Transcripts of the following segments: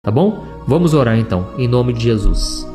tá bom? Vamos orar então, em nome de Jesus.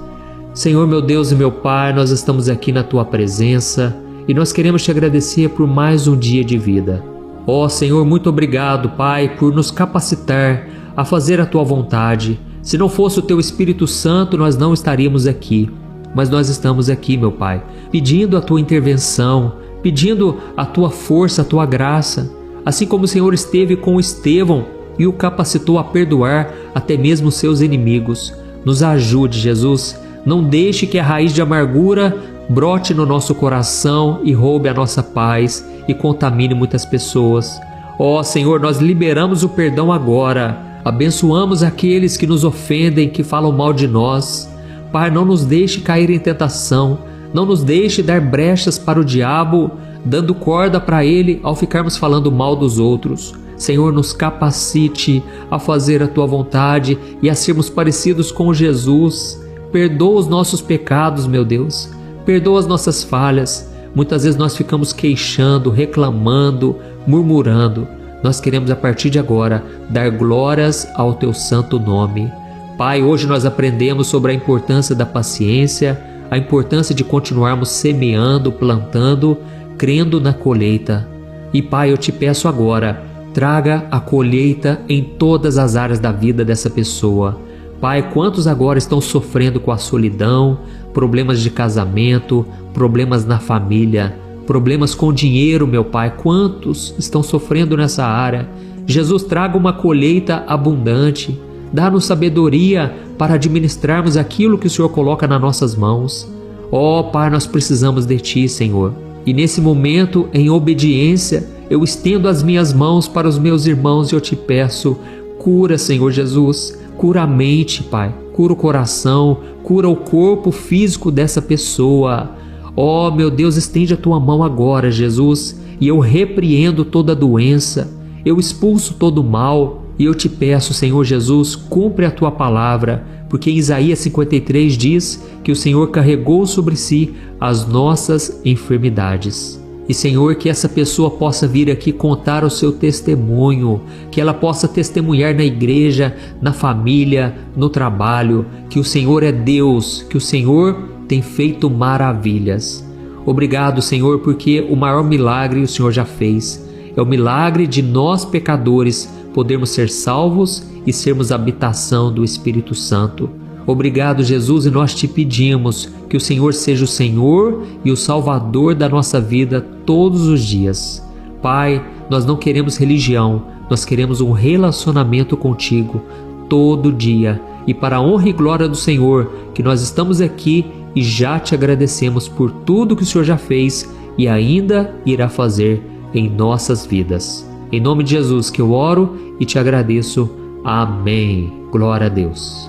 Senhor, meu Deus e meu Pai, nós estamos aqui na Tua presença e nós queremos Te agradecer por mais um dia de vida. Ó Senhor, muito obrigado, Pai, por nos capacitar a fazer a Tua vontade. Se não fosse o Teu Espírito Santo, nós não estaríamos aqui. Mas nós estamos aqui, meu Pai, pedindo a Tua intervenção, pedindo a Tua força, a Tua graça. Assim como o Senhor esteve com Estevão e o capacitou a perdoar até mesmo seus inimigos. Nos ajude, Jesus. Não deixe que a raiz de amargura brote no nosso coração e roube a nossa paz e contamine muitas pessoas. Ó Senhor, nós liberamos o perdão agora. Abençoamos aqueles que nos ofendem, que falam mal de nós. Pai, não nos deixe cair em tentação. Não nos deixe dar brechas para o diabo, dando corda para ele ao ficarmos falando mal dos outros. Senhor, nos capacite a fazer a Tua vontade e a sermos parecidos com Jesus. Perdoa os nossos pecados, meu Deus. Perdoa as nossas falhas. Muitas vezes nós ficamos queixando, reclamando, murmurando. Nós queremos a partir de agora dar glórias ao Teu santo nome. Pai, hoje nós aprendemos sobre a importância da paciência, a importância de continuarmos semeando, plantando, crendo na colheita. E Pai, eu Te peço agora, traga a colheita em todas as áreas da vida dessa pessoa. Pai, quantos agora estão sofrendo com a solidão, problemas de casamento, problemas na família, problemas com dinheiro, meu Pai, quantos estão sofrendo nessa área? Jesus, traga uma colheita abundante, dá-nos sabedoria para administrarmos aquilo que o Senhor coloca nas nossas mãos. Ó Pai, nós precisamos de Ti, Senhor. E nesse momento, em obediência, eu estendo as minhas mãos para os meus irmãos e eu Te peço, cura, Senhor Jesus, cura a mente, Pai, cura o coração, cura o corpo físico dessa pessoa. Ó meu Deus, estende a Tua mão agora, Jesus, e eu repreendo toda doença, eu expulso todo o mal, e eu Te peço, Senhor Jesus, cumpre a Tua palavra, porque em Isaías 53 diz que o Senhor carregou sobre si as nossas enfermidades. E Senhor, que essa pessoa possa vir aqui contar o seu testemunho, que ela possa testemunhar na igreja, na família, no trabalho, que o Senhor é Deus, que o Senhor tem feito maravilhas. Obrigado, Senhor, porque o maior milagre o Senhor já fez. É o milagre de nós pecadores podermos ser salvos e sermos habitação do Espírito Santo. Obrigado, Jesus, e nós Te pedimos que o Senhor seja o Senhor e o Salvador da nossa vida todos os dias. Pai, nós não queremos religião, nós queremos um relacionamento contigo todo dia. E para a honra e glória do Senhor, que nós estamos aqui e já Te agradecemos por tudo que o Senhor já fez e ainda irá fazer em nossas vidas. Em nome de Jesus que eu oro e Te agradeço. Amém. Glória a Deus.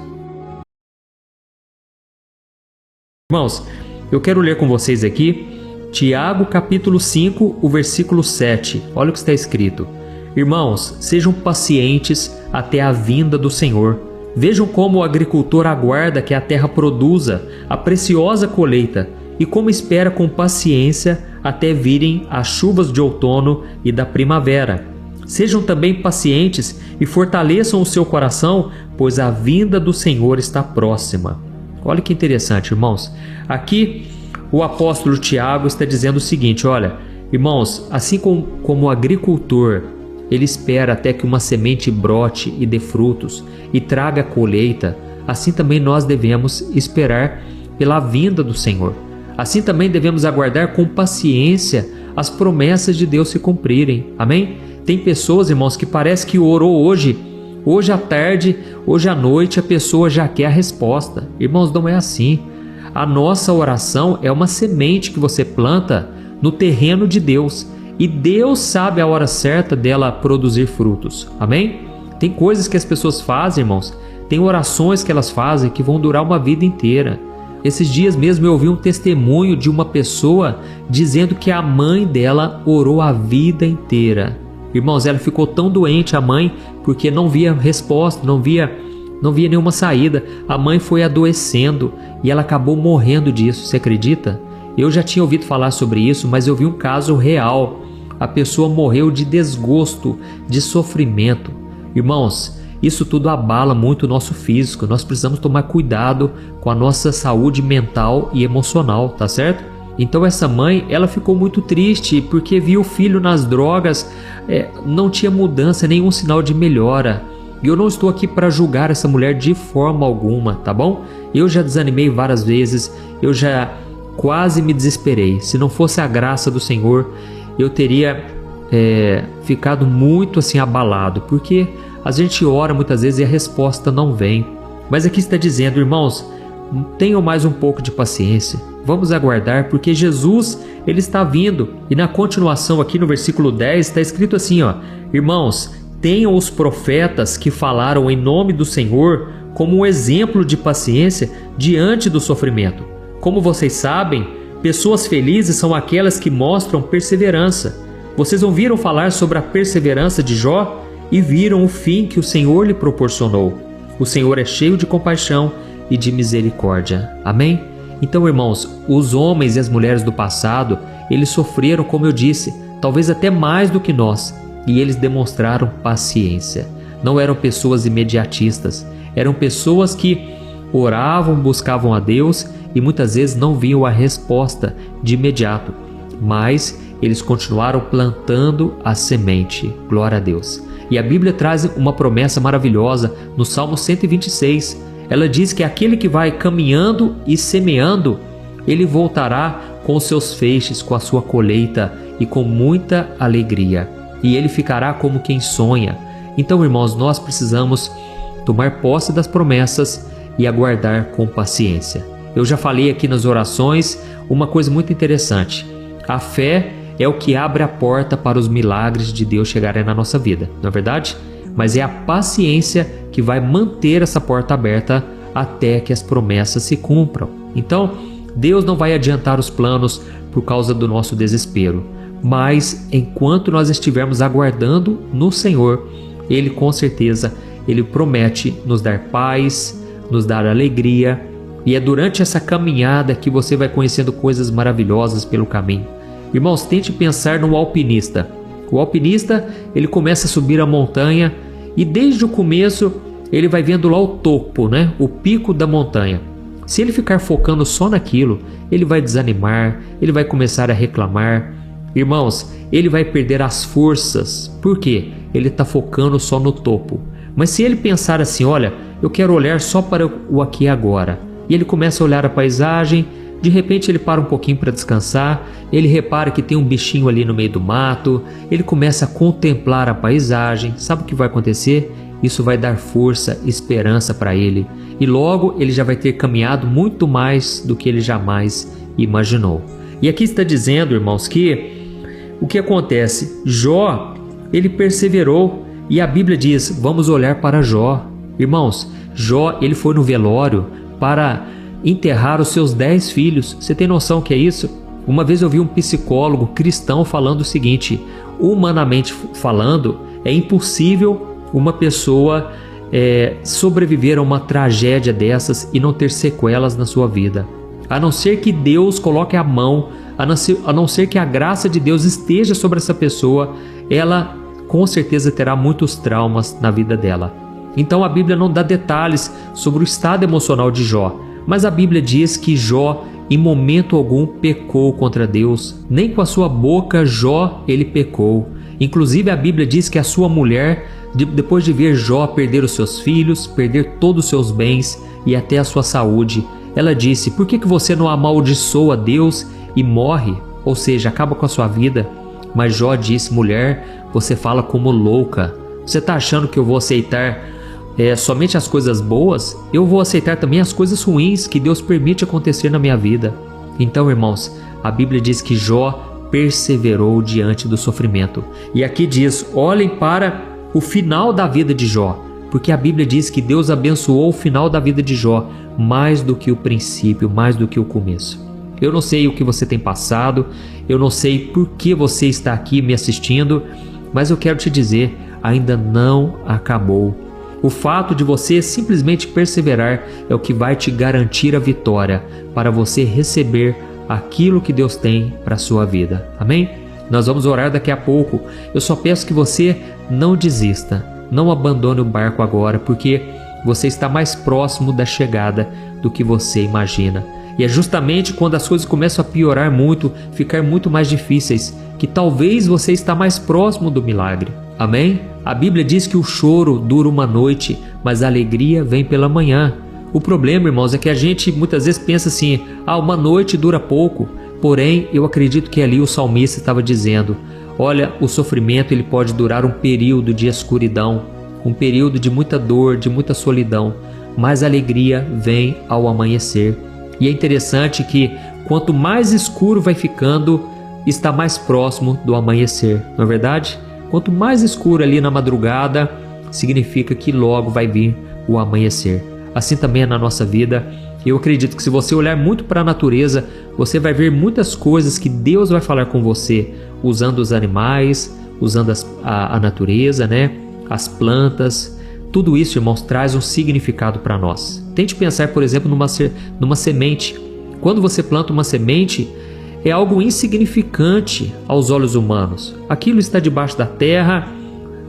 Irmãos, eu quero ler com vocês aqui Tiago capítulo 5, o versículo 7. Olha o que está escrito. Irmãos, sejam pacientes até a vinda do Senhor. Vejam como o agricultor aguarda que a terra produza a preciosa colheita e como espera com paciência até virem as chuvas de outono e da primavera. Sejam também pacientes e fortaleçam o seu coração, pois a vinda do Senhor está próxima. Olha que interessante, irmãos. Aqui o apóstolo Tiago está dizendo o seguinte, olha, irmãos, assim como o agricultor, ele espera até que uma semente brote e dê frutos e traga colheita, assim também nós devemos esperar pela vinda do Senhor. Assim também devemos aguardar com paciência as promessas de Deus se cumprirem. Amém? Tem pessoas, irmãos, que parece que orou hoje à tarde, hoje à noite, a pessoa já quer a resposta. Irmãos, não é assim. A nossa oração é uma semente que você planta no terreno de Deus. E Deus sabe a hora certa dela produzir frutos. Amém? Tem coisas que as pessoas fazem, irmãos. Tem orações que elas fazem que vão durar uma vida inteira. Esses dias mesmo eu ouvi um testemunho de uma pessoa dizendo que a mãe dela orou a vida inteira. Irmãos, ela ficou tão doente, a mãe, porque não via resposta, não via nenhuma saída. A mãe foi adoecendo e ela acabou morrendo disso, você acredita? Eu já tinha ouvido falar sobre isso, mas eu vi um caso real. A pessoa morreu de desgosto, de sofrimento. Irmãos, isso tudo abala muito o nosso físico. Nós precisamos tomar cuidado com a nossa saúde mental e emocional, tá certo? Então essa mãe, ela ficou muito triste porque viu o filho nas drogas, não tinha mudança, nenhum sinal de melhora. E eu não estou aqui para julgar essa mulher de forma alguma, tá bom? Eu já desanimei várias vezes, eu já quase me desesperei. Se não fosse a graça do Senhor, eu teria ficado muito assim abalado, porque a gente ora muitas vezes e a resposta não vem. Mas aqui está dizendo, irmãos, tenham mais um pouco de paciência. Vamos aguardar, porque Jesus, ele está vindo. E na continuação aqui no versículo 10 está escrito assim, ó: irmãos, tenham os profetas que falaram em nome do Senhor como um exemplo de paciência diante do sofrimento. Como vocês sabem, pessoas felizes são aquelas que mostram perseverança. Vocês ouviram falar sobre a perseverança de Jó e viram o fim que o Senhor lhe proporcionou. O Senhor é cheio de compaixão e de misericórdia. Amém? Então, irmãos, os homens e as mulheres do passado, eles sofreram, como eu disse, talvez até mais do que nós, e eles demonstraram paciência. Não eram pessoas imediatistas, eram pessoas que oravam, buscavam a Deus e muitas vezes não viam a resposta de imediato, mas eles continuaram plantando a semente. Glória a Deus. E a Bíblia traz uma promessa maravilhosa no Salmo 126. Ela diz que aquele que vai caminhando e semeando, ele voltará com os seus feixes, com a sua colheita e com muita alegria. E ele ficará como quem sonha. Então, irmãos, nós precisamos tomar posse das promessas e aguardar com paciência. Eu já falei aqui nas orações uma coisa muito interessante. A fé é o que abre a porta para os milagres de Deus chegarem na nossa vida, não é verdade? Mas é a paciência que vai manter essa porta aberta até que as promessas se cumpram. Então, Deus não vai adiantar os planos por causa do nosso desespero, mas enquanto nós estivermos aguardando no Senhor, Ele com certeza, Ele promete nos dar paz, nos dar alegria, e é durante essa caminhada que você vai conhecendo coisas maravilhosas pelo caminho. Irmãos, tente pensar no alpinista. O alpinista, ele começa a subir a montanha e desde o começo ele vai vendo lá o topo, né? O pico da montanha. Se ele ficar focando só naquilo, ele vai desanimar, ele vai começar a reclamar. Irmãos, ele vai perder as forças. Por quê? Ele está focando só no topo. Mas se ele pensar assim, olha, eu quero olhar só para o aqui e agora, e ele começa a olhar a paisagem, de repente ele para um pouquinho para descansar, ele repara que tem um bichinho ali no meio do mato, ele começa a contemplar a paisagem. Sabe o que vai acontecer? Isso vai dar força, esperança para ele, e logo ele já vai ter caminhado muito mais do que ele jamais imaginou. E aqui está dizendo, irmãos, que o que acontece? Jó, ele perseverou, e a Bíblia diz, vamos olhar para Jó. Irmãos, Jó, ele foi no velório para enterrar os seus 10 filhos. Você tem noção o que é isso? Uma vez eu vi um psicólogo cristão falando o seguinte: humanamente falando, é impossível uma pessoa sobreviver a uma tragédia dessas e não ter sequelas na sua vida, a não ser que Deus coloque a mão, a não ser que a graça de Deus esteja sobre essa pessoa, ela com certeza terá muitos traumas na vida dela. Então a Bíblia não dá detalhes sobre o estado emocional de Jó, mas a Bíblia diz que Jó em momento algum pecou contra Deus, nem com a sua boca Jó ele pecou. Inclusive a Bíblia diz que a sua mulher, depois de ver Jó perder os seus filhos, perder todos os seus bens e até a sua saúde, ela disse: por que você não amaldiçoa Deus e morre? Ou seja, acaba com a sua vida. Mas Jó disse: mulher, você fala como louca. Você está achando que eu vou aceitar somente as coisas boas? Eu vou aceitar também as coisas ruins que Deus permite acontecer na minha vida. Então, irmãos, a Bíblia diz que Jó perseverou diante do sofrimento. E aqui diz, olhem para o final da vida de Jó, porque a Bíblia diz que Deus abençoou o final da vida de Jó mais do que o princípio, mais do que o começo. Eu não sei o que você tem passado, eu não sei por que você está aqui me assistindo, mas eu quero te dizer, ainda não acabou. O fato de você simplesmente perseverar é o que vai te garantir a vitória para você receber aquilo que Deus tem para a sua vida. Amém? Nós vamos orar daqui a pouco. Eu só peço que você não desista. não abandone o barco agora, porque você está mais próximo da chegada do que você imagina. E é justamente quando as coisas começam a piorar muito, ficar muito mais difíceis, que talvez você está mais próximo do milagre. Amém? A Bíblia diz que o choro dura uma noite, mas a alegria vem pela manhã. O problema, irmãos, é que a gente muitas vezes pensa assim, uma noite dura pouco. Porém, eu acredito que ali o salmista estava dizendo, olha, o sofrimento ele pode durar um período de escuridão, um período de muita dor, de muita solidão, mas a alegria vem ao amanhecer. E é interessante que quanto mais escuro vai ficando, está mais próximo do amanhecer, não é verdade? Quanto mais escuro ali na madrugada, significa que logo vai vir o amanhecer. Assim também é na nossa vida. Eu acredito que se você olhar muito para a natureza, você vai ver muitas coisas que Deus vai falar com você, usando os animais, usando a natureza, né? As plantas. Tudo isso, irmãos, traz um significado para nós. Tente pensar, por exemplo, numa semente. Quando você planta uma semente, é algo insignificante aos olhos humanos. Aquilo está debaixo da terra,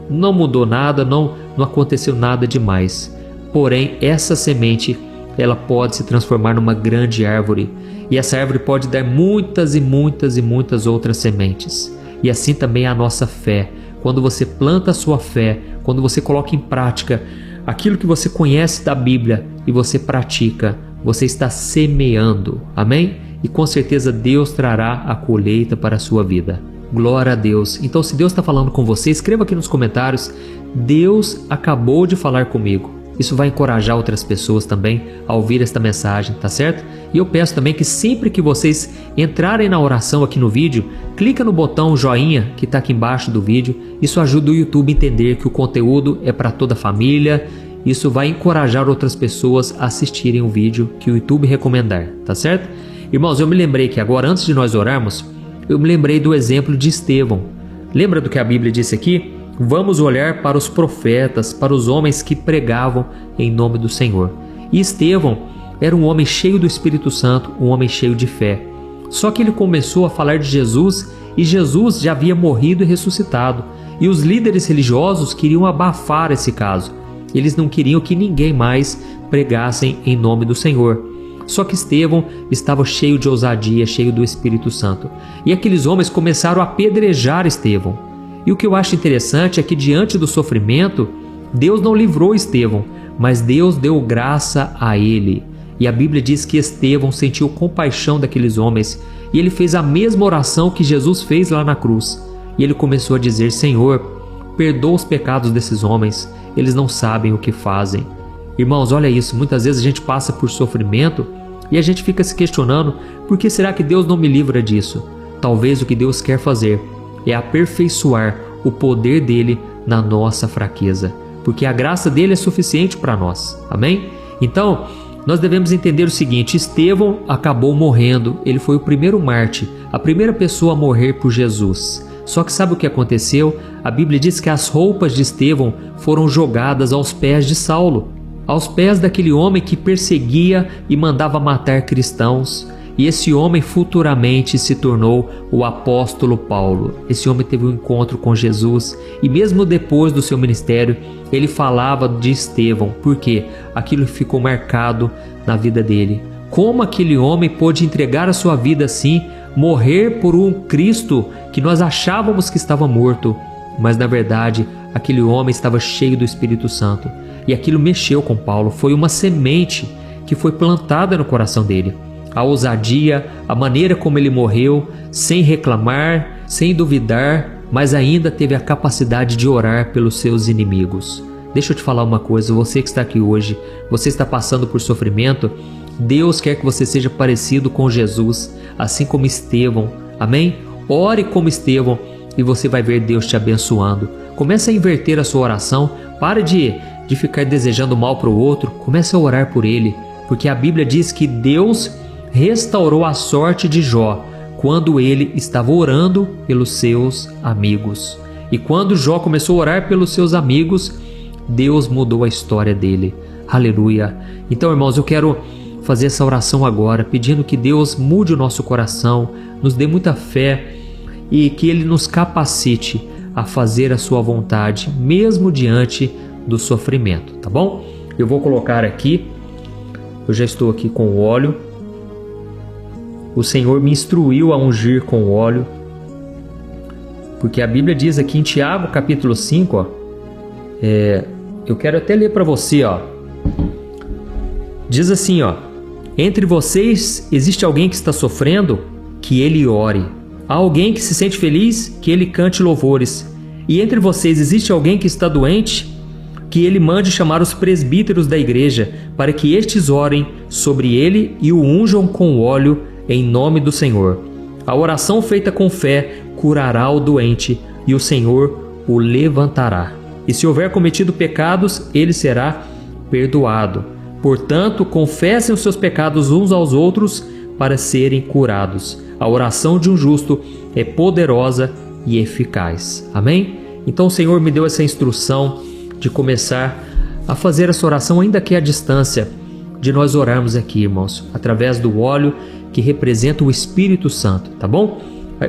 não mudou nada, não aconteceu nada demais. Porém, essa semente, ela pode se transformar numa grande árvore. E essa árvore pode dar muitas e muitas e muitas outras sementes. E assim também é a nossa fé. Quando você planta a sua fé, quando você coloca em prática aquilo que você conhece da Bíblia e você pratica, você está semeando. Amém? E com certeza Deus trará a colheita para a sua vida. Glória a Deus. Então, se Deus está falando com você, escreva aqui nos comentários, Deus acabou de falar comigo. Isso vai encorajar outras pessoas também a ouvir esta mensagem, tá certo? E eu peço também que sempre que vocês entrarem na oração aqui no vídeo, clica no botão joinha que está aqui embaixo do vídeo. Isso ajuda o YouTube a entender que o conteúdo é para toda a família. Isso vai encorajar outras pessoas a assistirem o vídeo que o YouTube recomendar, tá certo? Irmãos, eu me lembrei que agora, antes de nós orarmos, eu me lembrei do exemplo de Estevão. Lembra do que a Bíblia disse aqui? Vamos olhar para os profetas, para os homens que pregavam em nome do Senhor. E Estevão era um homem cheio do Espírito Santo, um homem cheio de fé. Só que ele começou a falar de Jesus e Jesus já havia morrido e ressuscitado. E os líderes religiosos queriam abafar esse caso. Eles não queriam que ninguém mais pregasse em nome do Senhor. Só que Estevão estava cheio de ousadia, cheio do Espírito Santo. E aqueles homens começaram a apedrejar Estevão. E o que eu acho interessante é que diante do sofrimento, Deus não livrou Estevão, mas Deus deu graça a ele. E a Bíblia diz que Estevão sentiu compaixão daqueles homens e ele fez a mesma oração que Jesus fez lá na cruz. E ele começou a dizer, Senhor, perdoa os pecados desses homens, eles não sabem o que fazem. Irmãos, olha isso, muitas vezes a gente passa por sofrimento e a gente fica se questionando, por que será que Deus não me livra disso? Talvez o que Deus quer fazer é aperfeiçoar o poder dele na nossa fraqueza, porque a graça dele é suficiente para nós. Amém? Então, nós devemos entender o seguinte, Estevão acabou morrendo, ele foi o primeiro mártir, a primeira pessoa a morrer por Jesus. Só que sabe o que aconteceu? A Bíblia diz que as roupas de Estevão foram jogadas aos pés de Saulo, aos pés daquele homem que perseguia e mandava matar cristãos. E esse homem futuramente se tornou o apóstolo Paulo. Esse homem teve um encontro com Jesus e mesmo depois do seu ministério, ele falava de Estevão, porque aquilo ficou marcado na vida dele. Como aquele homem pôde entregar a sua vida assim, morrer por um Cristo que nós achávamos que estava morto, mas na verdade aquele homem estava cheio do Espírito Santo. E aquilo mexeu com Paulo, foi uma semente que foi plantada no coração dele. A ousadia, a maneira como ele morreu, sem reclamar, sem duvidar, mas ainda teve a capacidade de orar pelos seus inimigos. Deixa eu te falar uma coisa, você que está aqui hoje, você está passando por sofrimento, Deus quer que você seja parecido com Jesus, assim como Estevão, amém? Ore como Estevão e você vai ver Deus te abençoando. Comece a inverter a sua oração, pare de ficar desejando mal para o outro, comece a orar por ele, porque a Bíblia diz que Deus restaurou a sorte de Jó quando ele estava orando pelos seus amigos. E quando Jó começou a orar pelos seus amigos, Deus mudou a história dele. Aleluia! Então, irmãos, eu quero fazer essa oração agora, pedindo que Deus mude o nosso coração, nos dê muita fé e que Ele nos capacite a fazer a sua vontade, mesmo diante do sofrimento, tá bom? Eu vou colocar aqui, eu já estou aqui com o óleo. O Senhor me instruiu a ungir com o óleo, porque a Bíblia diz aqui em Tiago capítulo 5, ó, eu quero até ler para você, ó. Diz assim, ó: entre vocês existe alguém que está sofrendo? Que ele ore. Há alguém que se sente feliz? Que ele cante louvores. E entre vocês existe alguém que está doente? Que ele mande chamar os presbíteros da igreja, para que estes orem sobre ele e o unjam com óleo em nome do Senhor. A oração feita com fé curará o doente, e o Senhor o levantará. E se houver cometido pecados, ele será perdoado. Portanto, confessem os seus pecados uns aos outros para serem curados. A oração de um justo é poderosa e eficaz. Amém? Então o Senhor me deu essa instrução de começar a fazer essa oração, ainda que à distância, de nós orarmos aqui, irmãos, através do óleo que representa o Espírito Santo, tá bom?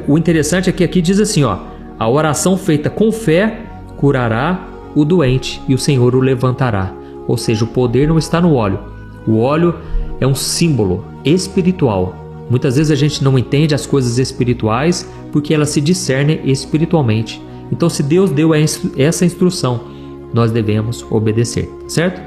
O interessante é que aqui diz assim, ó: a oração feita com fé curará o doente e o Senhor o levantará. Ou seja, o poder não está no óleo. O óleo é um símbolo espiritual. Muitas vezes a gente não entende as coisas espirituais porque elas se discernem espiritualmente. Então, se Deus deu essa instrução, nós devemos obedecer, certo?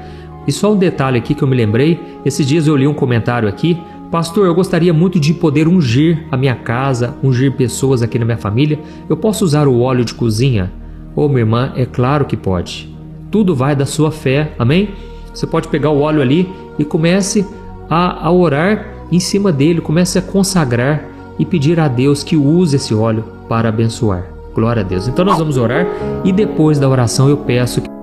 E só um detalhe aqui que eu me lembrei, esses dias eu li um comentário aqui: pastor, eu gostaria muito de poder ungir a minha casa, ungir pessoas aqui na minha família. Eu posso usar o óleo de cozinha? Ô, minha irmã, é claro que pode. Tudo vai da sua fé, amém? Você pode pegar o óleo ali e comece a orar em cima dele, comece a consagrar e pedir a Deus que use esse óleo para abençoar. Glória a Deus. Então nós vamos orar e depois da oração eu peço que